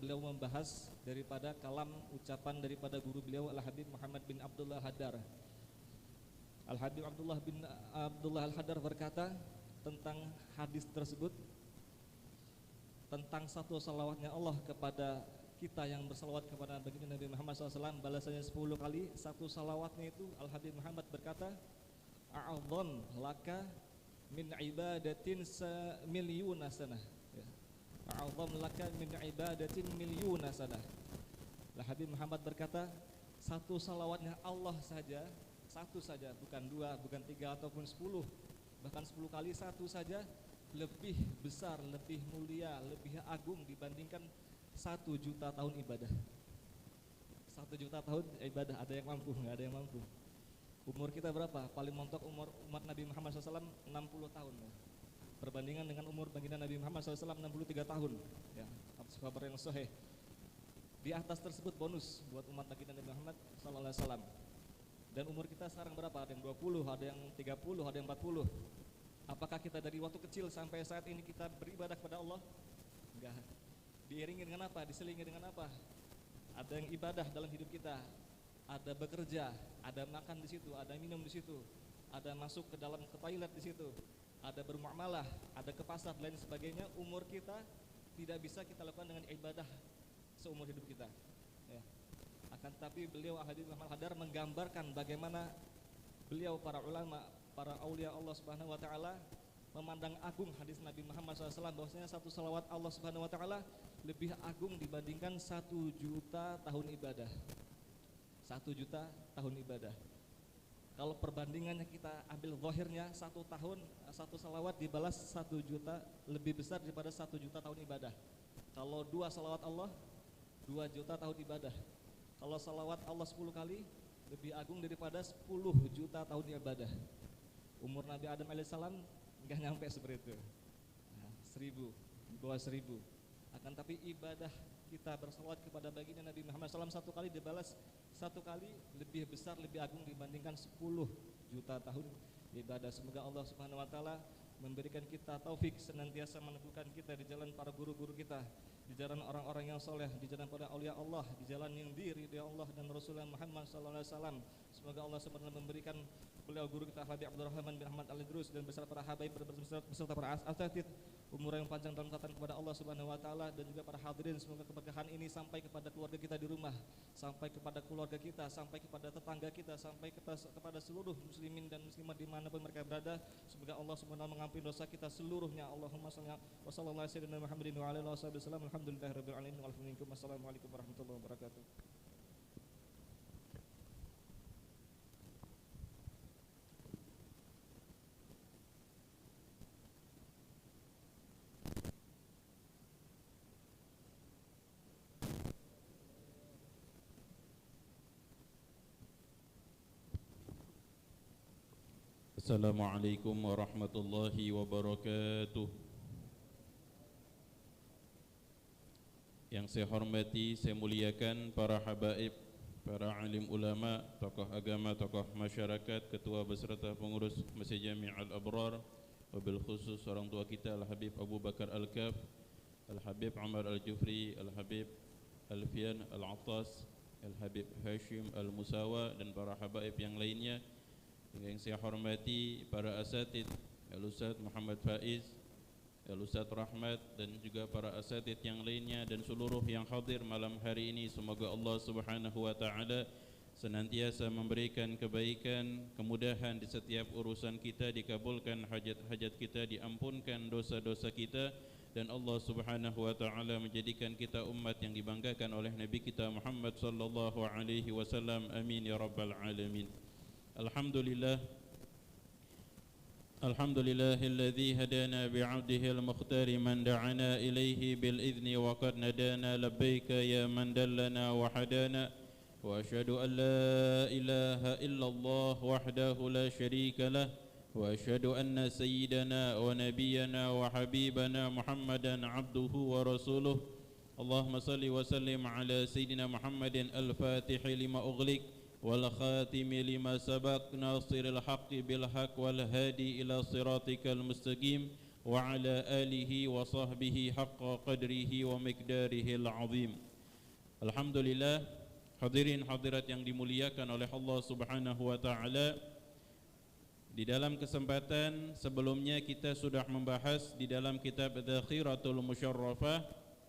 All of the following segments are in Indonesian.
beliau membahas daripada kalam ucapan daripada guru beliau Al-Habib Muhammad bin Abdullah Al-Haddar. Al-Habib Abdullah bin Abdullah Al-Haddar berkata tentang hadis tersebut, tentang satu salawatnya Allah kepada kita yang bersalawat kepada baginda Nabi Muhammad SAW, balasannya 10 kali. Satu salawatnya itu Al-Habib Muhammad berkata, a'adhan laka min ibadatin milyuna sanah. A'adhan laka min ibadatin milyuna sanah. Al-Habib Muhammad berkata, satu salawatnya Allah saja, satu saja, bukan dua, bukan tiga ataupun 10, bahkan 10 kali, satu saja lebih besar, lebih mulia, lebih agung dibandingkan 1 juta tahun ibadah. 1 juta tahun ibadah, ada yang mampu? Nggak ada yang mampu. Umur kita berapa? Paling montok umur umat Nabi Muhammad SAW 60 tahun ya. Perbandingan dengan umur baginda Nabi Muhammad SAW 63 tahun ya, atas kabar yang sahih. Di atas tersebut bonus buat umat baginda Nabi Muhammad SAW. Dan umur kita sekarang berapa? Ada yang 20, ada yang 30, ada yang 40. Apakah kita dari waktu kecil sampai saat ini kita beribadah kepada Allah? Enggak. Diiringi dengan apa? Diselingi dengan apa? Ada yang ibadah dalam hidup kita, ada bekerja, ada makan di situ, ada minum di situ, ada masuk ke dalam ke toilet di situ, ada bermuamalah, ada ke pasar dan lain sebagainya. Umur kita tidak bisa kita lakukan dengan ibadah seumur hidup kita ya. Akan tetapi beliau Al-Habib Muhammad Al-Haddar menggambarkan bagaimana beliau, para ulama, para aulia Allah Subhanahu wa taala memandang agung hadis Nabi Muhammad SAW, bahwasanya satu salawat Allah Subhanahu wa taala lebih agung dibandingkan 1 juta tahun ibadah. 1 juta tahun ibadah. Kalau perbandingannya kita ambil zahirnya, 1 tahun, 1 salawat dibalas 1 juta, lebih besar daripada 1 juta tahun ibadah. Kalau 2 salawat Allah, 2 juta tahun ibadah. Kalau salawat Allah 10 kali, lebih agung daripada 10 juta tahun ibadah. Umur Nabi Adam alaihissalam enggak nyampe seperti itu. Nah, 1000, di bawah 1000. Akan tapi ibadah kita bersalawat kepada baginda Nabi Muhammad SAW 1 kali dibalas 1 kali lebih besar, lebih agung dibandingkan 10 juta tahun ibadah. Semoga Allah Subhanahu wa taala memberikan kita taufik senantiasa meneguhkan kita di jalan para guru-guru kita, di jalan orang-orang yang soleh, di jalan para aulia Allah, di jalan yang diridhai Allah dan Rasulullah Muhammad SAW. Semoga Allah SWT memberikan beliau guru kita Habib Abdurrahman bin Ahmad Al-Idrus dan beserta para habaib beserta para asatidz umur yang panjang dalam taatan kepada Allah Subhanahu wa taala, dan juga para hadirin. Semoga keberkahan ini sampai kepada keluarga kita di rumah, sampai kepada keluarga kita, sampai kepada tetangga kita, sampai kepada seluruh muslimin dan muslimat dimanapun mereka berada. Semoga Allah SWT mengampuni dosa kita seluruhnya. Allahumma shalli wa sallallahu alaihi wasallam Muhammadin wa ala alihi wasallam. Alhamdulillahirabbil alamin. Wassalamualaikum warahmatullahi wabarakatuh. Assalamualaikum warahmatullahi wabarakatuh. Yang saya hormati, saya muliakan para habaib, para alim ulama, tokoh agama, tokoh masyarakat, ketua beserta pengurus Masjid Jami' Al-Abrar, wabil khusus orang tua kita Al-Habib Abu Bakar Al-Kaf, Al-Habib Umar Al-Jufri, Al-Habib Alfian Al-Attas, Al-Habib Hashim Al-Musawa, dan para habaib yang lainnya. Yang saya hormati para asatidz, Al-Ustadz Muhammad Faiz, Al-Ustadz Rahmat, dan juga para asatidz yang lainnya dan seluruh yang hadir malam hari ini. Semoga Allah Subhanahu wa taala senantiasa memberikan kebaikan, kemudahan di setiap urusan kita, dikabulkan hajat-hajat kita, diampunkan dosa-dosa kita, dan Allah Subhanahu wa taala menjadikan kita umat yang dibanggakan oleh Nabi kita Muhammad sallallahu alaihi wasallam. Amin ya rabbal alamin. Alhamdulillahilladzi hadana bi'abdihi al-mukhtar man da'ana ilaihi bil idzni wa qad nadana labbaika ya man dallana wa hadana wa asyhadu an la ilaha illallah wahdahu la syarika lah wa asyhadu anna sayyidana wa nabiyyana wa habibana Muhammadan abduhu wa rasuluh. Allahumma salli wa sallim ala sayyidina Muhammadin al-fatihi lima ughliq والخاتم لما سبق ناصر الحق بالحق والهادي إلى صراطك المستقيم وعلى آله وصحبه حق قدره ومقداره العظيم. Alhamdulillah, hadirin hadirat yang dimuliakan oleh Allah Subhanahu wa taala. Di dalam kesempatan sebelumnya kita sudah membahas di dalam kitab Adzakhiratul Musyarrafah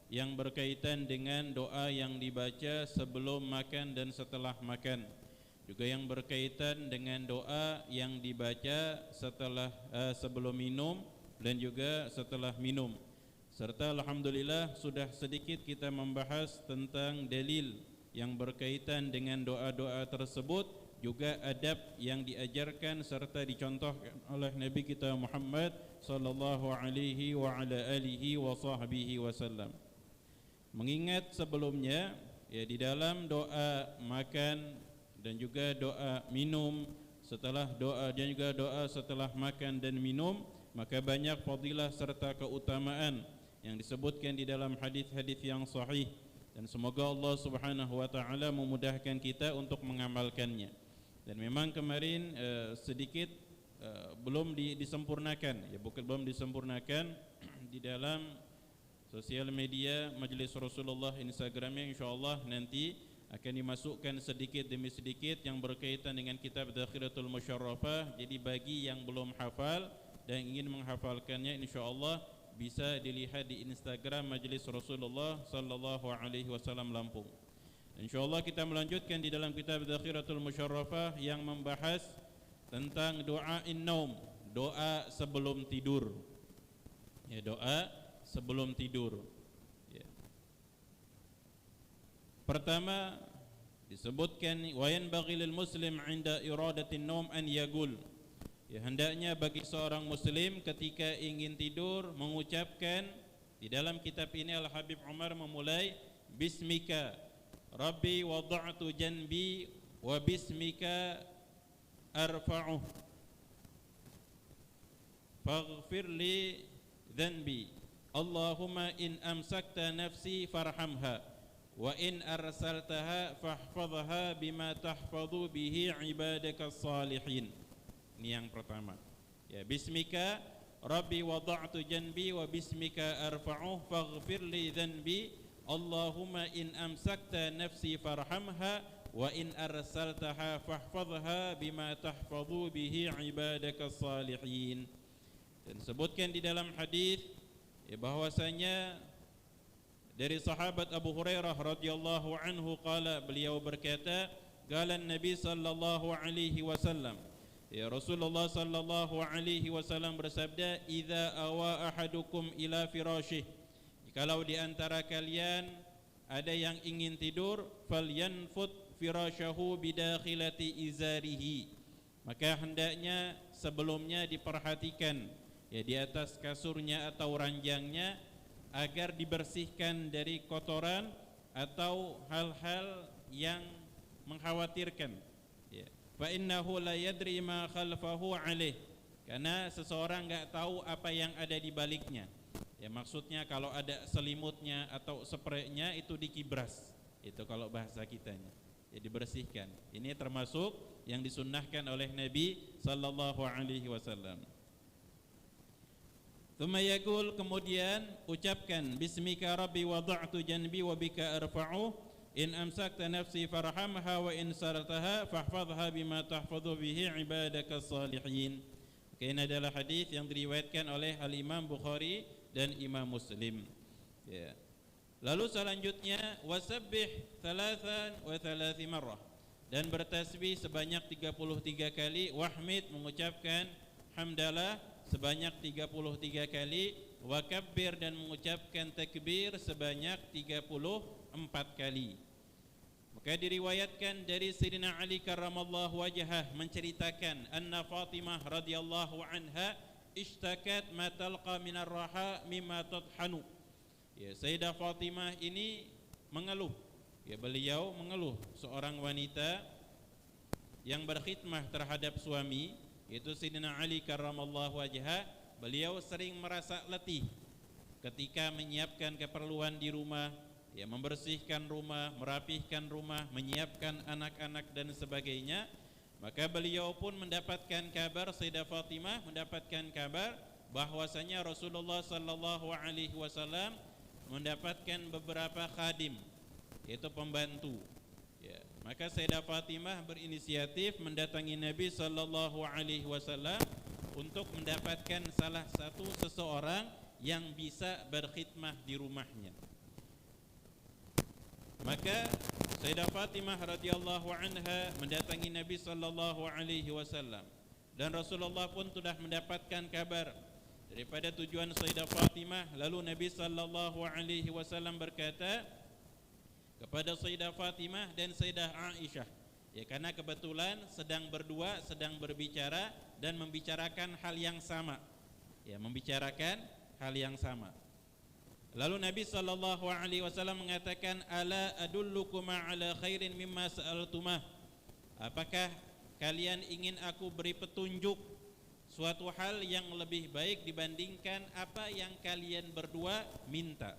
yang berkaitan dengan doa yang dibaca sebelum makan dan setelah makan. Juga yang berkaitan dengan doa yang dibaca setelah sebelum minum dan juga setelah minum. Serta alhamdulillah sudah sedikit kita membahas tentang dalil yang berkaitan dengan doa-doa tersebut, juga adab yang diajarkan serta dicontohkan oleh Nabi kita Muhammad sallallahu alaihi wa ala alihi wa sahbihi wasallam. Mengingat sebelumnya ya, di dalam doa makan dan juga doa minum, setelah doa dan juga doa setelah makan dan minum, maka banyak fadilah serta keutamaan yang disebutkan di dalam hadis-hadis yang sahih, dan semoga Allah Subhanahu wa taala memudahkan kita untuk mengamalkannya. Dan memang kemarin sedikit belum disempurnakan, ya bukan belum disempurnakan di dalam sosial media Majelis Rasulullah Instagramnya, insyaallah nanti akan dimasukkan sedikit demi sedikit yang berkaitan dengan kitab Adzakhiratul Musyarrafah. Jadi bagi yang belum hafal dan ingin menghafalkannya, insyaallah bisa dilihat di Instagram Majelis Rasulullah sallallahu alaihi wasallam Lampung. Insyaallah kita melanjutkan di dalam kitab Adzakhiratul Musyarrafah yang membahas tentang doa in-naum, doa sebelum tidur. Ya, doa sebelum tidur. Ya. Pertama disebutkan wa yanbaghi lil muslim 'inda iradatin naum an yaqul. Ya, hendaknya bagi seorang muslim ketika ingin tidur mengucapkan, di dalam kitab ini Al-Habib Umar memulai bismika Rabbi wada'tu janbi wa bismika arfa'uh faghfir li dhanbi Allahumma in amsakta nafsi farhamha wa in arsaltaha fahfadhha bima tahfadhu bihi ibadaka salihin. Ini yang pertama. Ya, bismika Rabbi wada'tu janbi wa bismika arfa'uh faghfir li dhanbi Allahumma in amsakta nafsi farhamha wa in arsaltaha fahfadhha bima tahfadhu bihi ibadaka salihin. Dan sebutkan di dalam hadis ya, bahwasanya dari sahabat Abu Hurairah radhiyallahu anhu qala, beliau berkata, qala Nabi sallallahu alaihi wasallam, ya Rasulullah sallallahu alaihi wasallam bersabda, idza awa ahadukum ila firasyih, jikalau di antara kalian ada yang ingin tidur, falyanfut firasyahu bidakhilati izarihi, maka hendaknya sebelumnya diperhatikan ya di atas kasurnya atau ranjangnya agar dibersihkan dari kotoran atau hal-hal yang mengkhawatirkan. Ya. Fa innahu la yadri ma khalfahu alaih, karena seseorang enggak tahu apa yang ada di baliknya. Ya, maksudnya kalau ada selimutnya atau spraynya itu dikibras. Itu kalau bahasa kitanya. Ya, dibersihkan. Ini termasuk yang disunnahkan oleh Nabi sallallahu alaihi wasallam. Tsumma yaqul, kemudian ucapkan bismika rabbi wada'tu janbi wa bika arfa'u in amsakta nafsi farhamha wa in sarataha fahfadhha bima tahfadhu bihi ibadaka salihin. Ini adalah hadis yang diriwayatkan oleh Al-Imam Bukhari dan Imam Muslim. Ya. Lalu selanjutnya wasabbih 33 marrah, dan bertasbih sebanyak 33 kali, wahmid mengucapkan hamdalah sebanyak 33 kali, wa kabbir dan mengucapkan takbir sebanyak 34 kali. Maka diriwayatkan dari Sayyidina Ali karramallahu wajhah menceritakan anna Fatimah radhiyallahu anha ishtakat ma talqa minar raha mimma tadhanu. Ya, Sayyidah Fatimah ini mengeluh. Ya, beliau mengeluh, seorang wanita yang berkhidmah terhadap suami, yaitu Sayyidina Ali karramallahu wajhah, beliau sering merasa letih ketika menyiapkan keperluan di rumah, ya, membersihkan rumah, merapihkan rumah, menyiapkan anak-anak dan sebagainya. Maka beliau pun mendapatkan kabar, Sayyidah Fatimah mendapatkan kabar bahwasanya Rasulullah sallallahu alaihi wasallam mendapatkan beberapa khadim, yaitu pembantu. Ya, maka Sayyidah Fatimah berinisiatif mendatangi Nabi sallallahu alaihi wasallam untuk mendapatkan salah satu seseorang yang bisa berkhidmah di rumahnya. Maka Sayyidah Fatimah radhiyallahu anha mendatangi Nabi sallallahu alaihi wasallam, dan Rasulullah pun sudah mendapatkan kabar daripada tujuan Sayyidah Fatimah. Lalu Nabi sallallahu alaihi wasallam berkata kepada Sayyidah Fatimah dan Sayyidah Aisyah, ya, karena kebetulan sedang berdua, sedang berbicara dan membicarakan hal yang sama. Ya, membicarakan hal yang sama. Lalu Nabi sallallahu alaihi wasallam mengatakan, ala adullukuma ala khairin mimma sa'altumah. Apakah kalian ingin aku beri petunjuk suatu hal yang lebih baik dibandingkan apa yang kalian berdua minta?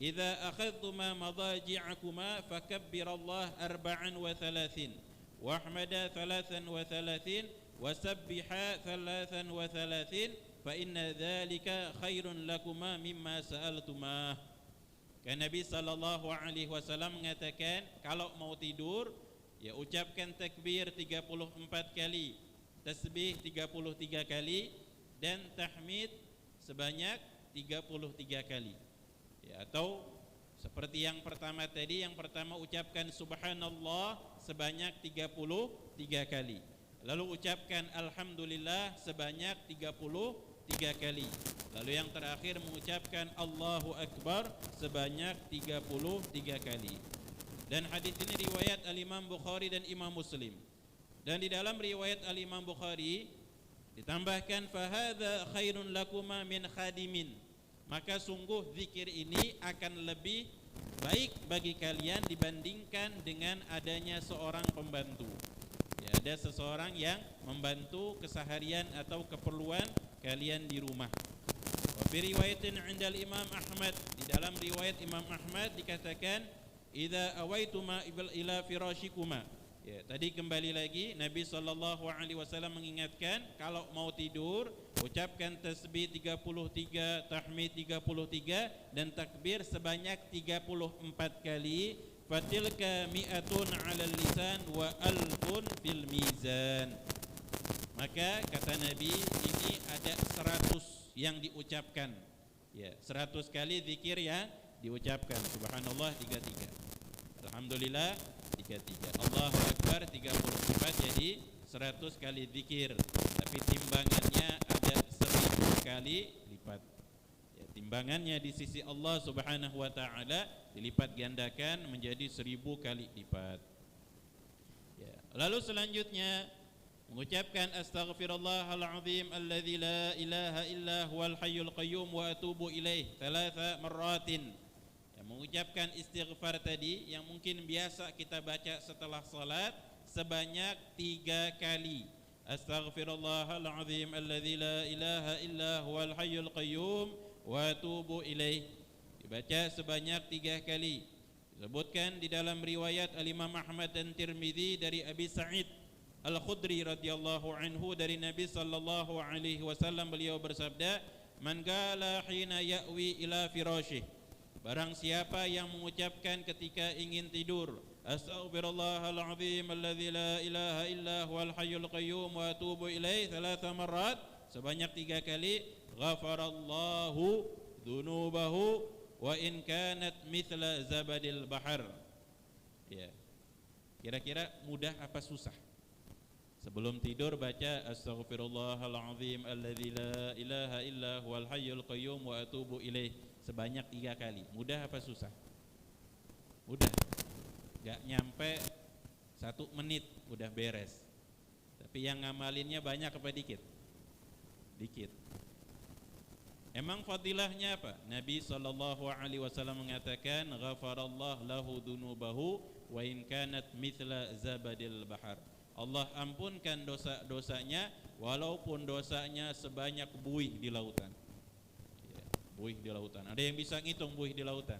Idza akhadtuma madaji'akuma fakabbirallah arba'an wa thalathin wahmada thalathan wa thalathin wasabbiha thalathan wa thalathin fa inna dzalika khairun lakuma mimma sa'altumah. Kan Nabi sallallahu alaihi wasallam mengatakan, kalau mau tidur, ya ucapkan takbir 34 kali, tasbih 33 kali, dan tahmid sebanyak 33 kali. Ya, atau seperti yang pertama tadi, yang pertama ucapkan subhanallah sebanyak 33 kali. Lalu ucapkan alhamdulillah sebanyak 33 kali. Lalu yang terakhir mengucapkan Allahu Akbar sebanyak 33 kali. Dan hadis ini riwayat Al-Imam Bukhari dan Imam Muslim. Dan di dalam riwayat Al-Imam Bukhari ditambahkan fahadza khairun lakuma min khadimin. Maka sungguh zikir ini akan lebih baik bagi kalian dibandingkan dengan adanya seorang pembantu. Ya, ada seseorang yang membantu keseharian atau keperluan kalian di rumah. Wa fi riwayatin 'inda al-Imam Ahmad, di dalam riwayat Imam Ahmad dikatakan idza awaituma ila firashikuma. Ya, tadi kembali lagi Nabi sallallahu alaihi wasallam mengingatkan, kalau mau tidur ucapkan tasbih 33, tahmid 33 dan takbir sebanyak 34 kali. Fatilka mi'atun 'alal lisan wa alfun fil mizan. Maka kata Nabi, ini ada 100 yang diucapkan. Ya, 100 kali zikir yang diucapkan. Subhanallah 33. Alhamdulillah 33. Allahu Akbar 34, jadi 100 kali zikir. Tapi timbangannya ada 1000 kali lipat. Ya, timbangannya di sisi Allah Subhanahu wa taala dilipat gandakan menjadi 1000 kali lipat. Ya. Lalu selanjutnya mengucapkan astaghfirullahalazim alladzi la ilaha illa huwal hayyul qayyum wa atubu ilaih 3 marratin. Ya, mengucapkan istighfar tadi yang mungkin biasa kita baca setelah salat sebanyak 3 kali. Astaghfirullahalazim alladzi la ilaha illa huwal hayyul qayyum wa atubu ilaih. Dibaca sebanyak 3 kali. Disebutkan di dalam riwayat Al-Imam Ahmad dan Tirmizi dari Abi Sa'id Al-Khudri radhiyallahu anhu dari Nabi sallallahu alaihi wasallam, beliau bersabda, man qala hina ya'wi ila firasyih, barang siapa yang mengucapkan ketika ingin tidur, astaghfirullahalazim alladzi la ilaha illa huwal hayyul qayyum wa atubu ilaih 3 marrat sebanyak 3 kali, ghafarallahu dzunubahu wa in kanat mithla zabadil bahar. Ya. Kira-kira mudah apa susah? Sebelum tidur baca astaghfirullahalazim alladzi la ilaha illa huwal hayyul qayyum wa atubu ilaih sebanyak 3 kali. Mudah apa susah? Mudah. Gak nyampe 1 menit udah beres. Tapi yang ngamalinnya banyak apa dikit? Dikit. Emang fadilahnya apa? Nabi sallallahu alaihi wasallam mengatakan ghafarallahu lahu dzunubahu wa in kanat mithla zabadil bahar. Allah ampunkan dosa-dosanya walaupun dosanya sebanyak buih di lautan. Ya, buih di lautan. Ada yang bisa ngitung buih di lautan?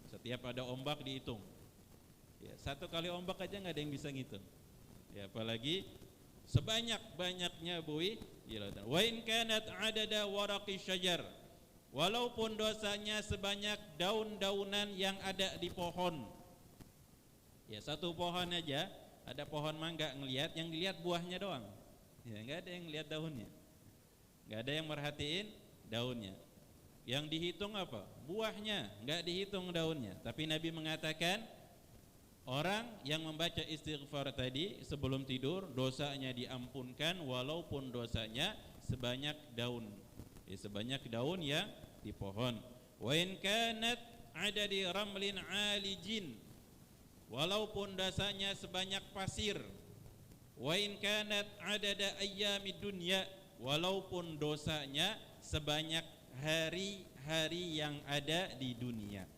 Setiap ada ombak dihitung. Ya, 1 kali ombak aja nggak ada yang bisa ngitung. Ya, apalagi sebanyak-banyaknya buih di lautan. Wa in kanat adada waraqi syajar, walaupun dosanya sebanyak daun-daunan yang ada di pohon. Ya, satu pohon aja, ada pohon mangga ngelihat, yang dilihat buahnya doang. Ya, enggak ada yang lihat daunnya. Enggak ada yang merhatiin daunnya. Yang dihitung apa? Buahnya, enggak dihitung daunnya. Tapi Nabi mengatakan orang yang membaca istighfar tadi sebelum tidur, dosanya diampunkan walaupun dosanya sebanyak daun. Ya, sebanyak daun yang di pohon. Wa in kanat adadi ramlin alijin, walaupun dosanya sebanyak pasir. Wa in kanat adada ayyamid dunya, walaupun dosanya sebanyak hari-hari yang ada di dunia.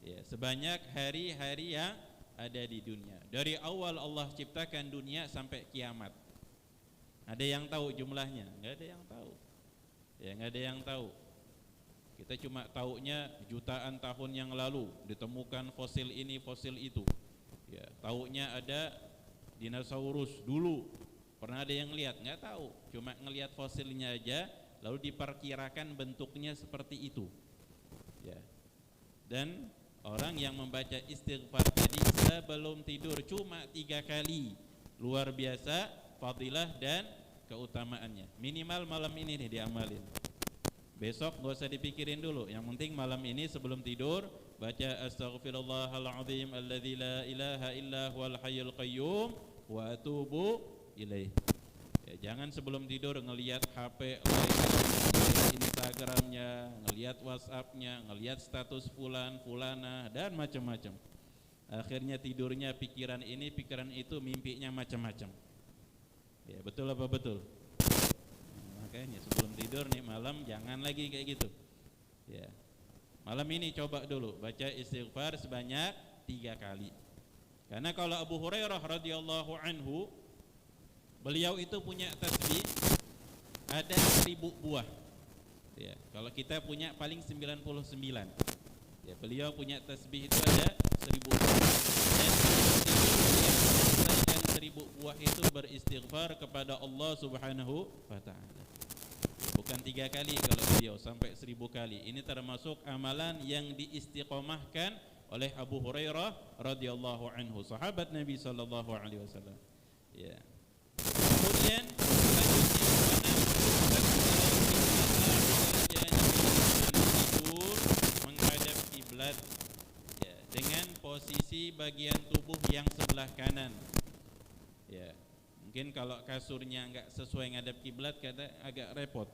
Ya, sebanyak hari-hari yang ada di dunia. Dari awal Allah ciptakan dunia sampai kiamat. Ada yang tahu jumlahnya? Enggak ada yang tahu. Ya, enggak ada yang tahu. Kita cuma taunya jutaan tahun yang lalu ditemukan fosil ini, fosil itu. Ya, taunya ada dinosaurus dulu. Pernah ada yang lihat? Enggak tahu. Cuma ngelihat fosilnya aja, lalu diperkirakan bentuknya seperti itu. Ya. Dan orang yang membaca istighfar tadi sebelum tidur cuma 3 kali, luar biasa fadilah dan keutamaannya. Minimal malam ini nih diamalin. Besok gak usah dipikirin dulu. Yang penting malam ini sebelum tidur baca astaghfirullahaladzim alladzi la ilaha illa huwal hayyul qayyum wa atubu ilaih. Ya, jangan sebelum tidur ngelihat HP, Instagramnya, ngelihat WhatsAppnya, ngelihat status fulana dan macam-macam. Akhirnya tidurnya pikiran ini, pikiran itu, mimpinya macam-macam. Ya, betul apa betul? Makanya sebelum tidur nih malam jangan lagi kayak gitu. Ya. Malam ini coba dulu baca istighfar sebanyak 3 kali. Karena kalau Abu Hurairah radhiyallahu anhu, beliau itu punya tasbih ada 1000 buah. Ya, kalau kita punya paling 99. Ya, beliau punya tasbih itu ada 1000 buah. Dan selesaikan 1000 buah itu beristighfar kepada Allah Subhanahu wa taala. Bukan 3 kali kalau beliau, sampai 1000 kali. Ini termasuk amalan yang diistiqomahkan oleh Abu Hurairah radhiyallahu anhu, sahabat Nabi sallallahu alaihi wasallam. Ya. Kemudian tidur menghadap kiblat, ya, dengan posisi bagian tubuh yang sebelah kanan. Ya, mungkin kalau kasurnya enggak sesuai ngadap kiblat kata agak repot.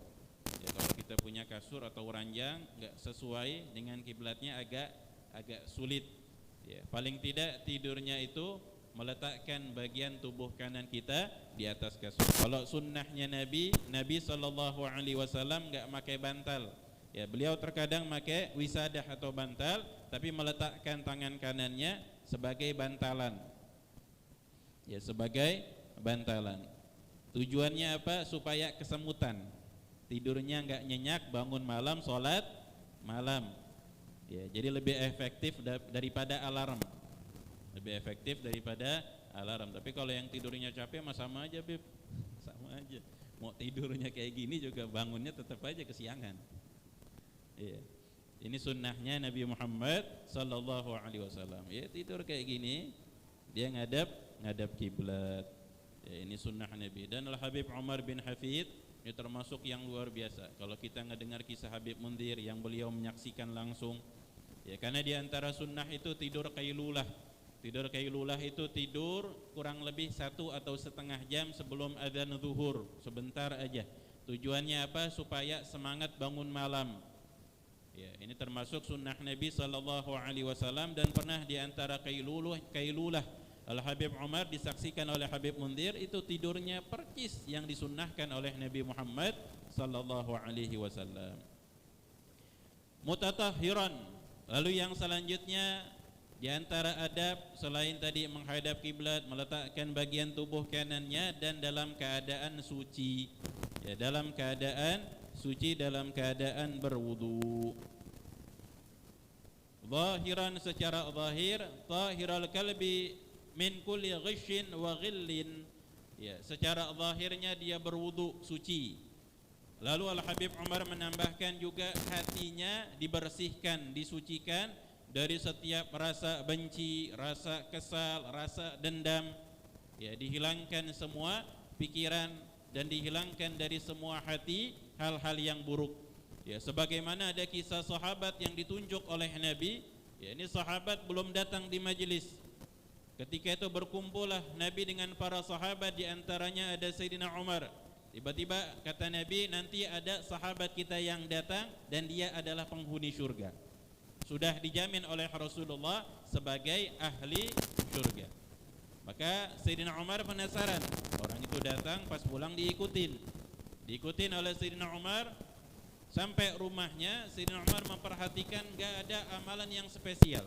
Ya, kalau kita punya kasur atau ranjang enggak sesuai dengan kiblatnya agak sulit. Ya, paling tidak tidurnya itu meletakkan bagian tubuh kanan kita di atas kasur. Kalau sunnahnya Nabi sallallahu alaihi wasallam enggak pakai bantal. Ya, beliau terkadang pakai wisadah atau bantal, tapi meletakkan tangan kanannya sebagai bantalan. Ya, sebagai bantalan. Tujuannya apa? Supaya kesemutan. Tidurnya enggak nyenyak, bangun malam salat malam. Ya, jadi lebih efektif daripada alarm. Lebih efektif daripada alarm. Tapi kalau yang tidurnya capek mah sama aja, Bib. Sama aja. Mau tidurnya kayak gini juga bangunnya tetap aja kesiangan. Iya. Ini sunnahnya Nabi Muhammad sallallahu alaihi wasallam. Ya, tidur kayak gini, dia ngadap kiblat. Ya, ini sunnah Nabi. Dan Al-Habib Umar bin Hafid ini termasuk yang luar biasa. Kalau kita ngedengar kisah Habib Munzir yang beliau menyaksikan langsung, ya, karena di antara sunnah itu tidur qailulah. Tidur qailulah itu tidur kurang lebih 1 atau setengah jam sebelum adzan zuhur, sebentar aja. Tujuannya apa? Supaya semangat bangun malam. Ya, ini termasuk sunnah Nabi sallallahu alaihi wasallam. Dan pernah di antara qailulah Al-Habib Umar disaksikan oleh Habib Munzir, itu tidurnya percis yang disunnahkan oleh Nabi Muhammad sallallahu alaihi wasallam. Mutatahhiran. Lalu yang selanjutnya di antara adab selain tadi menghadap kiblat, meletakkan bagian tubuh kanannya, dan dalam keadaan suci. Ya, dalam keadaan suci, dalam keadaan berwudu. Zahiran, secara zahir, tahiral kalbi min kulli ghishin wa ghillin. Ya, secara zahirnya dia berwudu suci. Lalu Al-Habib Umar menambahkan juga hatinya dibersihkan, disucikan dari setiap rasa benci, rasa kesal, rasa dendam. Ya, dihilangkan semua pikiran dan dihilangkan dari semua hati hal-hal yang buruk. Ya, sebagaimana ada kisah sahabat yang ditunjuk oleh Nabi. Ya, ini sahabat belum datang di majelis. Ketika itu berkumpullah Nabi dengan para sahabat, di antaranya ada Sayyidina Umar. Tiba-tiba kata Nabi, nanti ada sahabat kita yang datang dan dia adalah penghuni surga. Sudah dijamin oleh Rasulullah sebagai ahli surga. Maka Sayyidina Umar penasaran. Orang itu datang, pas pulang diikutin oleh Sayyidina Umar sampai rumahnya. Sayyidina Umar memperhatikan gak ada amalan yang spesial.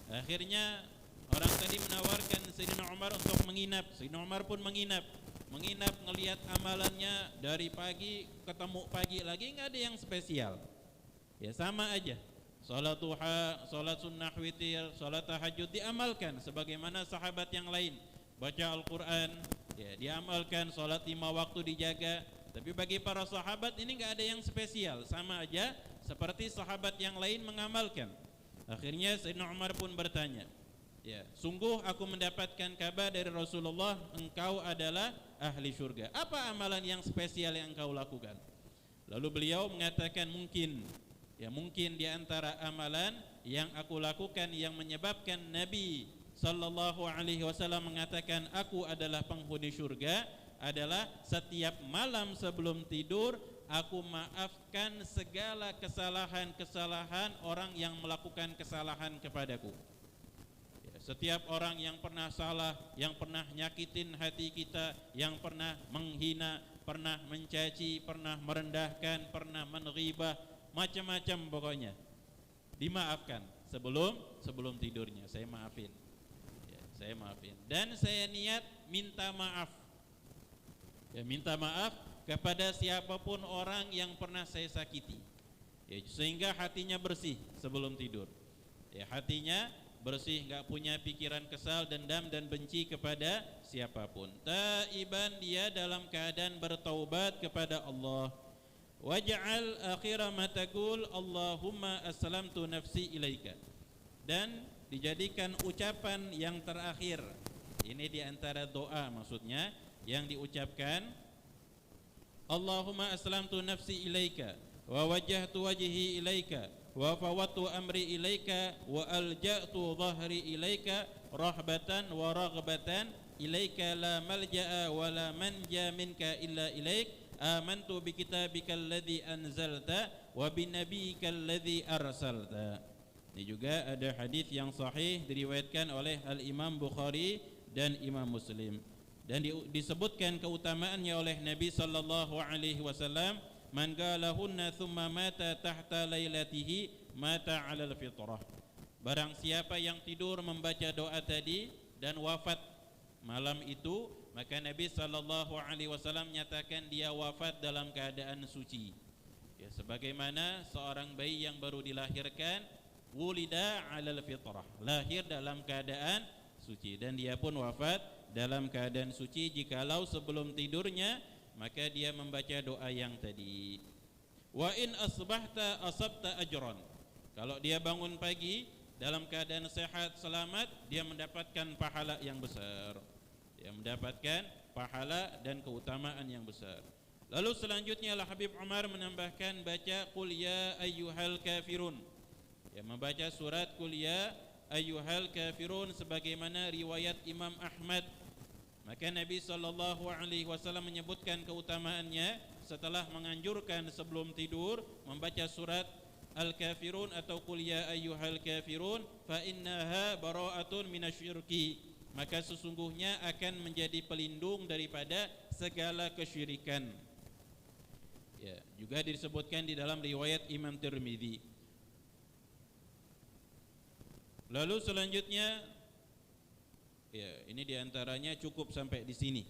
Akhirnya orang tadi menawarkan Sayyidina Umar untuk menginap. Sayyidina Umar pun menginap ngelihat amalannya dari pagi ketemu pagi lagi, nggak ada yang spesial. Ya sama aja. Salat duha, salat sunnah witir, salat tahajud diamalkan sebagaimana sahabat yang lain. Baca Al-Quran, ya diamalkan. Salat 5 waktu dijaga. Tapi bagi para sahabat ini nggak ada yang spesial, sama aja seperti sahabat yang lain mengamalkan. Akhirnya Sayyidina Umar pun bertanya, ya, sungguh aku mendapatkan kabar dari Rasulullah, engkau adalah ahli surga. Apa amalan yang spesial yang engkau lakukan? Lalu beliau mengatakan mungkin di antara amalan yang aku lakukan yang menyebabkan Nabi sallallahu alaihi wasallam mengatakan aku adalah penghuni surga adalah setiap malam sebelum tidur aku maafkan segala kesalahan orang yang melakukan kesalahan kepadaku. Setiap orang yang pernah salah, yang pernah nyakitin hati kita, yang pernah menghina, pernah mencaci, pernah merendahkan, pernah menghibah, macam-macam pokoknya, dimaafkan sebelum tidurnya. Saya maafin, ya, saya maafin. Dan saya niat minta maaf, ya, minta maaf kepada siapapun orang yang pernah saya sakiti, ya, sehingga hatinya bersih sebelum tidur. Ya, hatinya bersih, enggak punya pikiran kesal, dendam dan benci kepada siapapun. Taiban, dia dalam keadaan bertaubat kepada Allah. Waj'al akhira ma taqul Allahumma aslamtu nafsi ilaika. Dan dijadikan ucapan yang terakhir. Ini diantara doa maksudnya yang diucapkan, Allahumma aslamtu nafsi ilaika wa wajjahtu wajhi ilaika wa fawattu amri ilaika wa alja'tu dhahri ilaika rahbatan wa raghbatan ilaika la malja'a wa la manja minka illa ilaik amantu bi kitabika alladhi anzalta wa bi nabiyyika alladhi arsalta. Ini juga ada hadis yang sahih diriwayatkan oleh Al-Imam Bukhari dan Imam Muslim, dan disebutkan keutamaannya oleh Nabi sallallahu alaihi wasallam, man qalahunna thumma mata tahta lailatihi mata 'alal fitrah. Barang siapa yang tidur membaca doa tadi dan wafat malam itu, maka Nabi sallallahu alaihi wasallam menyatakan dia wafat dalam keadaan suci. Ya, sebagaimana seorang bayi yang baru dilahirkan, wulida 'alal fitrah, lahir dalam keadaan suci, dan dia pun wafat dalam keadaan suci. Jikalau sebelum tidurnya maka dia membaca doa yang tadi. Wa in asbahta asabta ajran. Kalau dia bangun pagi dalam keadaan sehat selamat, dia mendapatkan pahala yang besar. Dia mendapatkan pahala dan keutamaan yang besar. Lalu selanjutnya Al-Habib Umar menambahkan baca qul ya ayyuhal kafirun. Ya, membaca surat qul ya ayyuhal kafirun sebagaimana riwayat Imam Ahmad. Maka Nabi SAW menyebutkan keutamaannya setelah menganjurkan sebelum tidur membaca surat Al-Kafirun atau Qul ya ayyuhal kafirun fa innaha bara'atun minasyirki, maka sesungguhnya akan menjadi pelindung daripada segala kesyirikan. Ya, juga disebutkan di dalam riwayat Imam Tirmidzi. Lalu selanjutnya, ya, ini diantaranya cukup sampai di sini.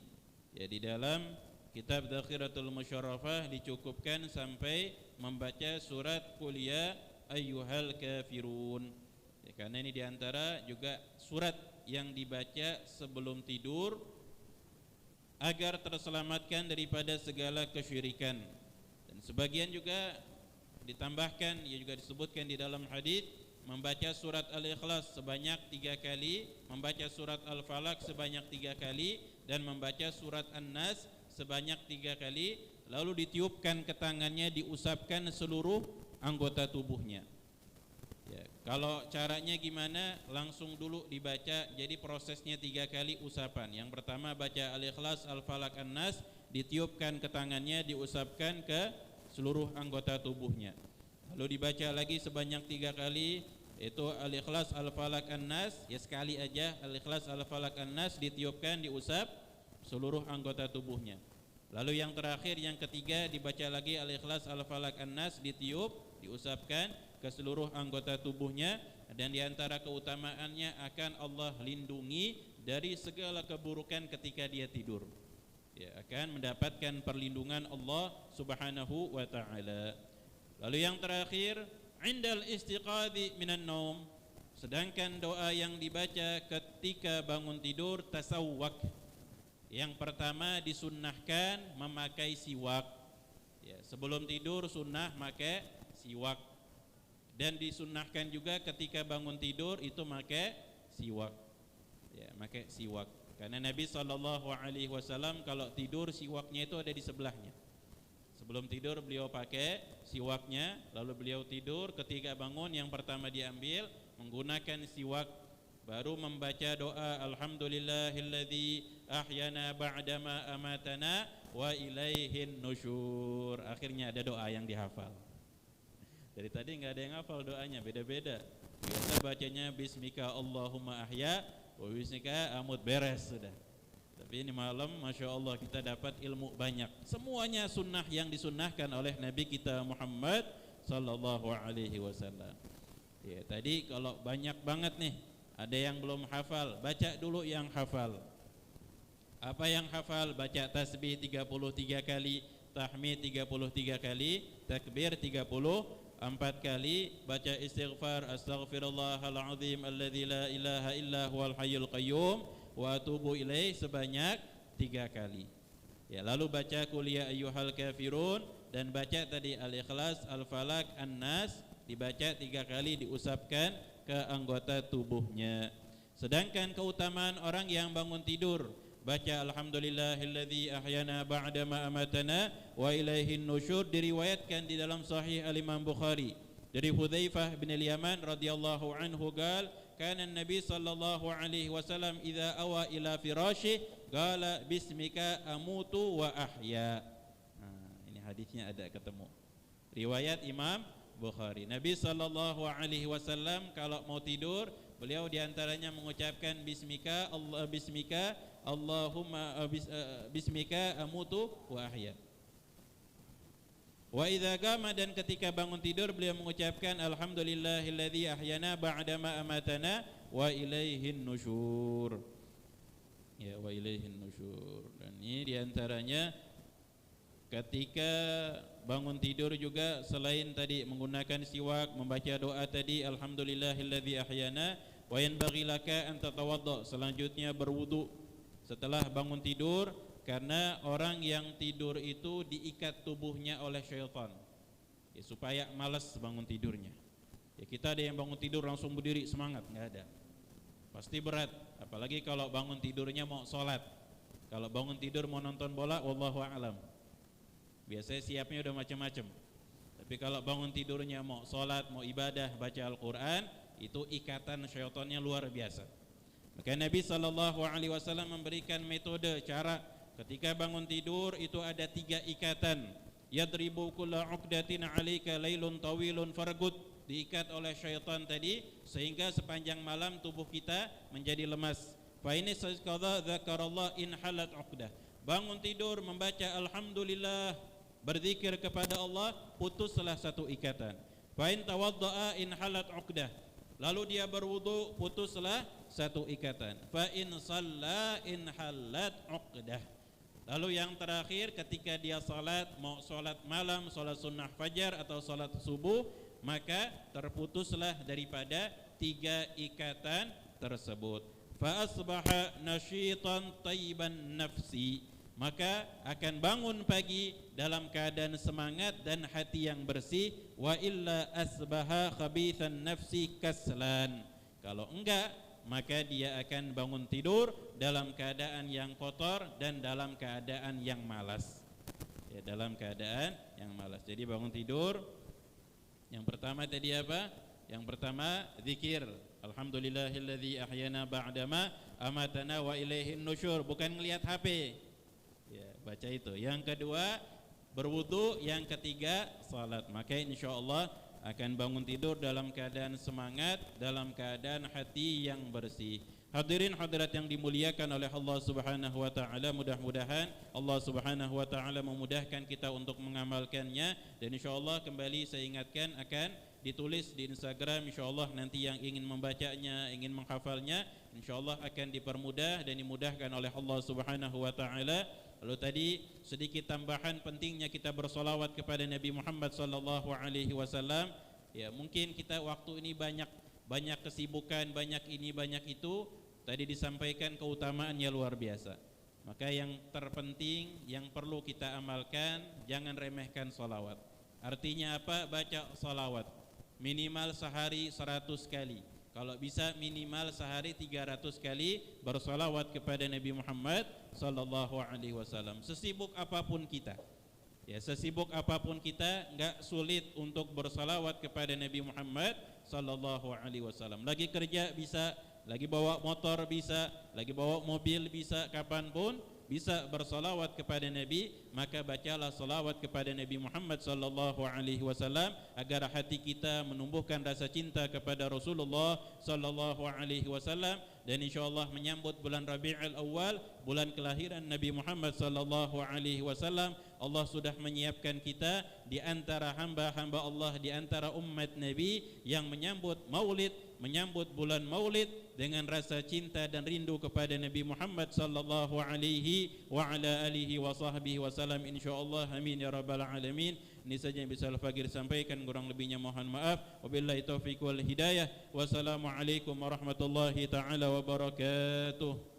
Ya, di dalam kitab Dakhiratul Musyarrafah dicukupkan sampai membaca surat Qul ya ayyuhal kafirun. Ya, karena ini diantara juga surat yang dibaca sebelum tidur agar terselamatkan daripada segala kesyirikan. Dan sebagian juga ditambahkan, ia juga disebutkan di dalam hadis, membaca surat Al-Ikhlas sebanyak 3 kali, membaca surat Al-Falaq sebanyak 3 kali, dan membaca surat An-Nas sebanyak 3 kali, lalu ditiupkan ke tangannya, diusapkan seluruh anggota tubuhnya. Ya, kalau caranya gimana? Langsung dulu dibaca, jadi prosesnya 3 kali usapan. Yang pertama baca Al-Ikhlas, Al-Falaq, An-Nas, ditiupkan ke tangannya, diusapkan ke seluruh anggota tubuhnya. Lalu dibaca lagi sebanyak 3 kali, yaitu Al-Ikhlas, Al-Falaq, An-Nas, ya sekali aja Al-Ikhlas, Al-Falaq, An-Nas, ditiupkan, diusap seluruh anggota tubuhnya. Lalu yang terakhir, yang ketiga, dibaca lagi Al-Ikhlas, Al-Falaq, An-Nas, ditiup, diusapkan ke seluruh anggota tubuhnya. Dan diantara keutamaannya akan Allah lindungi dari segala keburukan ketika dia tidur. Ya, akan mendapatkan perlindungan Allah Subhanahu wa ta'ala. Lalu yang terakhir, indal istiqadhi minan naum, sedangkan doa yang dibaca ketika bangun tidur, tasawwak. Yang pertama disunnahkan memakai siwak. Ya, sebelum tidur sunnah pakai siwak. Dan disunnahkan juga ketika bangun tidur itu pakai siwak. Ya, pakai siwak. Karena Nabi SAW kalau tidur siwaknya itu ada di sebelahnya. Sebelum tidur beliau pakai siwaknya, lalu beliau tidur, ketika bangun yang pertama diambil menggunakan siwak, baru membaca doa alhamdulillahilladzi ahyana ba'dama amatana wa ilaihin nusyur. Akhirnya ada doa yang dihafal. Dari tadi enggak ada yang hafal doanya, beda-beda. Biasa bacanya bismika Allahumma ahya wa bismika amut, beres sudah. Tapi ini malam Masya Allah kita dapat ilmu banyak. Semuanya sunnah yang disunnahkan oleh Nabi kita Muhammad sallallahu alaihi wasallam. Ya, tadi kalau banyak banget nih, ada yang belum hafal, baca dulu yang hafal. Apa yang hafal? Baca tasbih 33 kali, tahmid 33 kali, takbir 34 kali, baca istighfar astaghfirullahal azim alladzi la ilaha illa huwal hayyul qayyum wa atubu ilaih sebanyak 3 kali. Ya, lalu baca qul ya ayyuhal kafirun dan baca tadi Al-Ikhlas, Al-Falaq, An-Nas, dibaca 3 kali, diusapkan ke anggota tubuhnya. Sedangkan keutamaan orang yang bangun tidur, baca alhamdulillahilladzi ahyana ba'dama amatana wa ilaihin nusyur, diriwayatkan di dalam sahih Al-Imam Bukhari dari Hudzaifah bin al-Yaman radhiyallahu anhu qala kana an-nabi sallallahu alaihi wasallam idza awa ila firasyi qala bismika amutu wa ahya. Ini hadisnya ada ketemu. Riwayat Imam Bukhari. Nabi sallallahu alaihi wasallam kalau mau tidur, beliau diantaranya mengucapkan bismika Allah, bismika Allahumma bismika amutu wa ahya. Wa idza qama, dan ketika bangun tidur beliau mengucapkan alhamdulillahilladzi ahyana ba'dama amatana wa ilaihin nusyur. Ya, wa ilaihin nusyur. Dan ini diantaranya ketika bangun tidur juga, selain tadi menggunakan siwak, membaca doa tadi alhamdulillahilladzi ahyana, wa yanbaghi laka an tatawadda, selanjutnya berwudu setelah bangun tidur. Karena orang yang tidur itu diikat tubuhnya oleh syaitan, ya, supaya malas bangun tidurnya. Ya, kita ada yang bangun tidur langsung berdiri semangat, nggak ada. Pasti berat, apalagi kalau bangun tidurnya mau sholat. Kalau bangun tidur mau nonton bola, wallahu a'lam, biasanya siapnya udah macam-macam. Tapi kalau bangun tidurnya mau sholat, mau ibadah, baca Al-Quran, itu ikatan syaitannya luar biasa. Maka Nabi SAW memberikan metode, cara ketika bangun tidur itu ada 3 ikatan. Yadribu kulla uqdatin 'alaika lailun tawilun fargud, diikat oleh syaitan tadi sehingga sepanjang malam tubuh kita menjadi lemas. Fa ini saqadha dzakarallah in halat uqdah. Bangun tidur membaca alhamdulillah, berzikir kepada Allah, putuslah satu ikatan. Fa in tawaddaa in halat uqdah. Lalu dia berwudu, putuslah satu ikatan. Fa in shalla in halat uqdah. Lalu yang terakhir ketika dia salat, mau salat malam, salat sunnah fajar atau salat subuh, maka terputuslah daripada 3 ikatan tersebut. Fa asbaha nasyitan tayyiban nafsi. maka akan bangun pagi dalam keadaan semangat dan hati yang bersih. Wa illa asbaha khabithan nafsi kaslan. Kalau enggak, maka dia akan bangun tidur dalam keadaan yang kotor dan dalam keadaan yang malas. Ya, dalam keadaan yang malas. Jadi bangun tidur, yang pertama tadi apa? Yang pertama zikir. Alhamdulillahilladzi ahyana ba'dama amatana wa ilaihin nusyur. Bukan ngelihat HP. Ya, baca itu. Yang kedua berwudu, yang ketiga salat. Maka insyaallah akan bangun tidur dalam keadaan semangat, dalam keadaan hati yang bersih. Hadirin hadirat yang dimuliakan oleh Allah Subhanahu wa taala, mudah-mudahan Allah Subhanahu wa taala memudahkan kita untuk mengamalkannya, dan insyaallah kembali saya ingatkan akan ditulis di Instagram. Insyaallah nanti yang ingin membacanya, ingin menghafalnya, insyaallah akan dipermudah dan dimudahkan oleh Allah Subhanahu wa taala. Lalu tadi sedikit tambahan pentingnya kita bersolawat kepada Nabi Muhammad sallallahu alaihi wasallam. Ya, mungkin kita waktu ini banyak kesibukan, banyak ini banyak itu. Tadi disampaikan keutamaannya luar biasa. Maka yang terpenting yang perlu kita amalkan, jangan remehkan solawat. Artinya apa? Baca solawat minimal sehari 100 kali. Kalau bisa minimal sehari 300 kali bersolawat kepada Nabi Muhammad sallallahu alaihi wasallam. Sesibuk apapun kita, ya sesibuk apapun kita, enggak sulit untuk bersolawat kepada Nabi Muhammad sallallahu alaihi wasallam. Lagi kerja bisa, lagi bawa motor bisa, lagi bawa mobil bisa, kapanpun bisa bersolawat kepada Nabi. Maka bacalah solawat kepada Nabi Muhammad sallallahu alaihi wasallam agar hati kita menumbuhkan rasa cinta kepada Rasulullah sallallahu alaihi wasallam. Dan insyaallah menyambut bulan Rabiul Awal, bulan kelahiran Nabi Muhammad sallallahu alaihi wasallam, Allah sudah menyiapkan kita di antara hamba-hamba Allah, di antara umat Nabi yang menyambut Maulid, menyambut bulan Maulid dengan rasa cinta dan rindu kepada Nabi Muhammad sallallahu alaihi wa ala alihi wa sahbihi wasallam, insyaallah. Amin ya rabbal alamin. Ini saja yang bisa Al-Faqir sampaikan, kurang lebihnya mohon maaf. Wabillahi taufiq wal hidayah. Wassalamualaikum warahmatullahi taala wabarakatuh.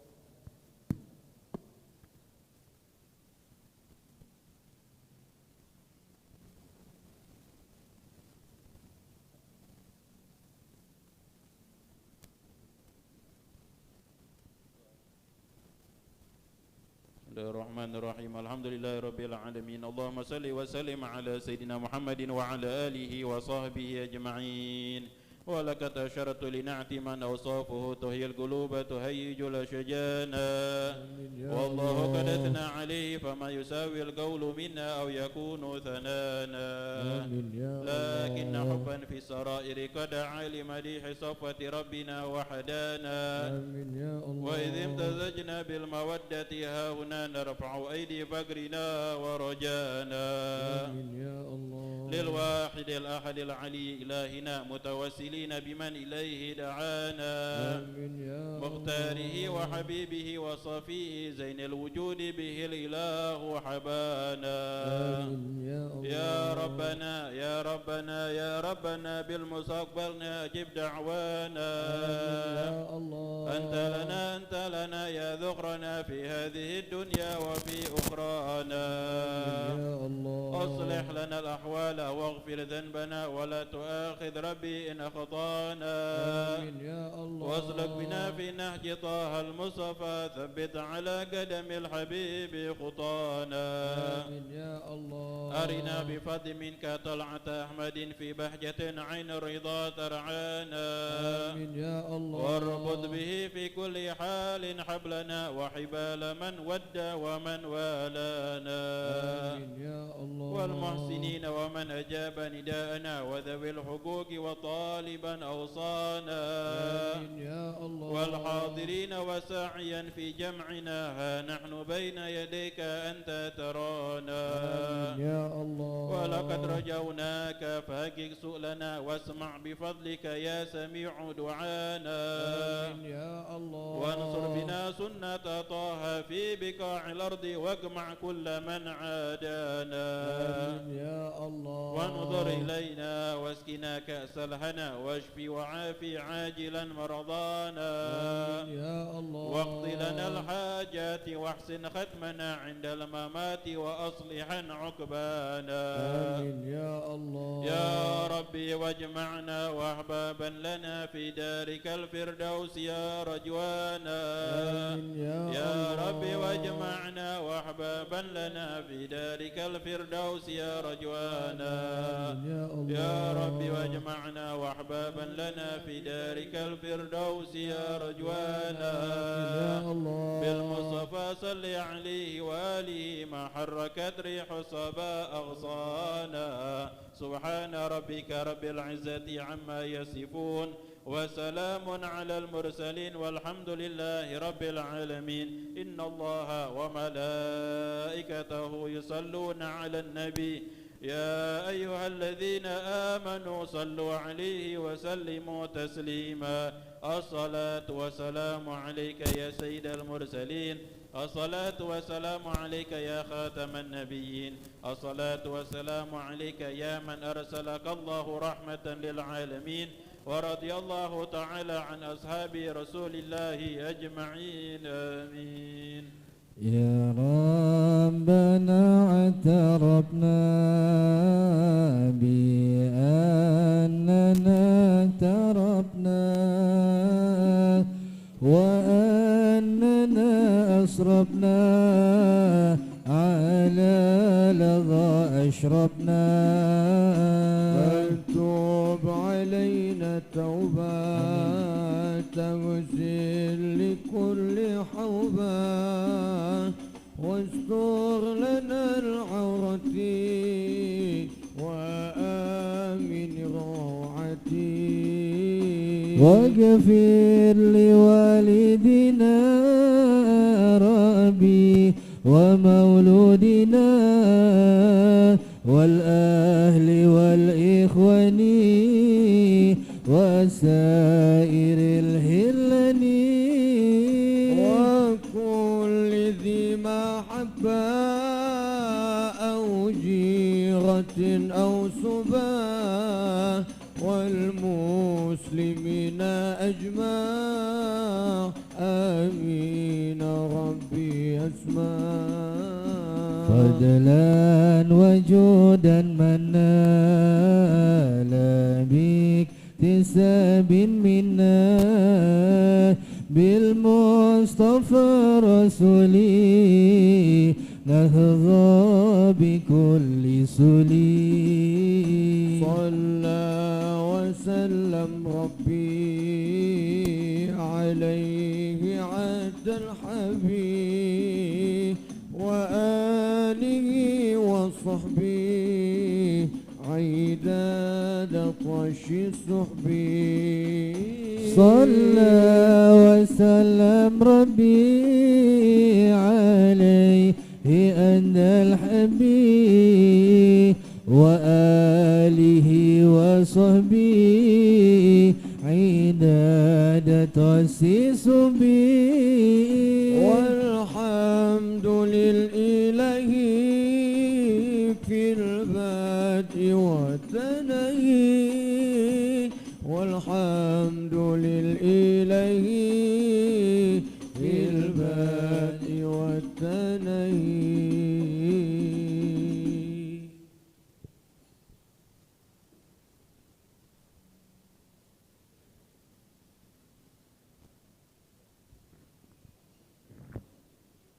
Bismillahirrahmanirrahim. Alhamdulillahirabbil alamin. Allahumma salli wa sallim ala sayidina Muhammadin wa ala alihi wa sahbihi ajma'in. Wa laqad asharatu li na'ti man awsafuhu tuhyil quluba tuhayyijul ashjana. Wallahu qad athna alayhi fama yusawi al-qawlu minna aw yakunu thanana. Lakinna hubban fi sarairi qad alima li hisafati rabbina wa hadana. Wa idh imtazajna bil mawaddati hauna narfa'u aydi fakrina wa rajana. Lil wahidil ahadil ali ilahina mutawassilina biman ilaihi da'ana. Mukhtarih wa habibihi wa safihi zainil wujudi bihil ilahu habana. Ya Rabbana ya Rabbana ya Rabbana bil musaqbalna ajib da'wana. Anta lana ya dhukrana fi hadhihi dunya wa fi ukhrana. Aslih lana al-ahwala waghfir dhanbana wa la tu'akhidh rabbi in akhtana. Wasluk bina fi nahji taha al-mustafa thabbit ala qadami al-habibi khutana. Arina bi fadli minka tal'ata ahmadin fi bahjatin 'ain ridha tar'ana. Warbud bihi fi kulli halin hablana wa hibala man wadda wa man walana. Wal muhsinina wa man ajaba nidaana wa dhawil huquqi wa taliban awsana. Wal hadirina wa sa'iyan fi jam'ina ha nahnu bayna yadayka anta tarana. Wa laqad rajawnaka fahqiq su'lana wasma' bi fadlika ya sami'u du'ana. Wa ansur بنا سنة طه في بقاع الأرض واجمع كل من عادانا يا الله وانظر إلينا واسقنا كأس الهنا واشفي وعافي عاجلا مرضانا يا الله واقض لنا الحاجات واحسن ختمنا عند الممات وأصلحا عقبانا آمين يا الله يا ربي واجمعنا وأحبابا لنا في دارك الفردوس يا رجوانا آمين يا ربي واجمعنا وأحبابا لنا في دارك الفردوس يا رجوانا يا ربي واجمعنا وأحبابا لنا في دارك الفردوس يا رجوانا بالمصطفى صل عليه وآله ما حركت ريح صبا أغصانا سبحان ربك رب العزة عما يصفون وسلام على المرسلين والحمد لله رب العالمين إن الله وملائكته يصلون على النبي يا أيها الذين آمنوا صلوا عليه وسلموا تسليما الصلاة والسلام عليك يا سيد المرسلين الصلاة والسلام عليك يا خاتم النبيين الصلاة والسلام عليك يا من أرسلك الله رحمة للعالمين ورضي الله تعالى عن أصحاب رسول الله أجمعين آمين يا ربنا اعترفنا بأننا اعترفنا وأننا أسرفنا على لظى أشرفنا فاكتب علينا توبة تغسل لكل حوبة واستر لنا العورة وآمن روعتي واغفر لوالدنا ربي ومولودنا والأهل والإخوان وسائر الهلن وكل ذي محبة أو جيرة أو سبا والمسلمين أجمع آمين ربي أسمع فضلا وجودا من نال باكتساب منا بالمصطفى رسولي نهضى بكل سلي صلى وسلم ربي عليه عد الحبيب وآله وصحبه عداد طش السحبي صلى وسلم ربي عليه أن الحبيب وآله وصحبه عداد تأسيس بي والحمد للإله في البدء والتنهي والحمد للإله في البدء والتنهي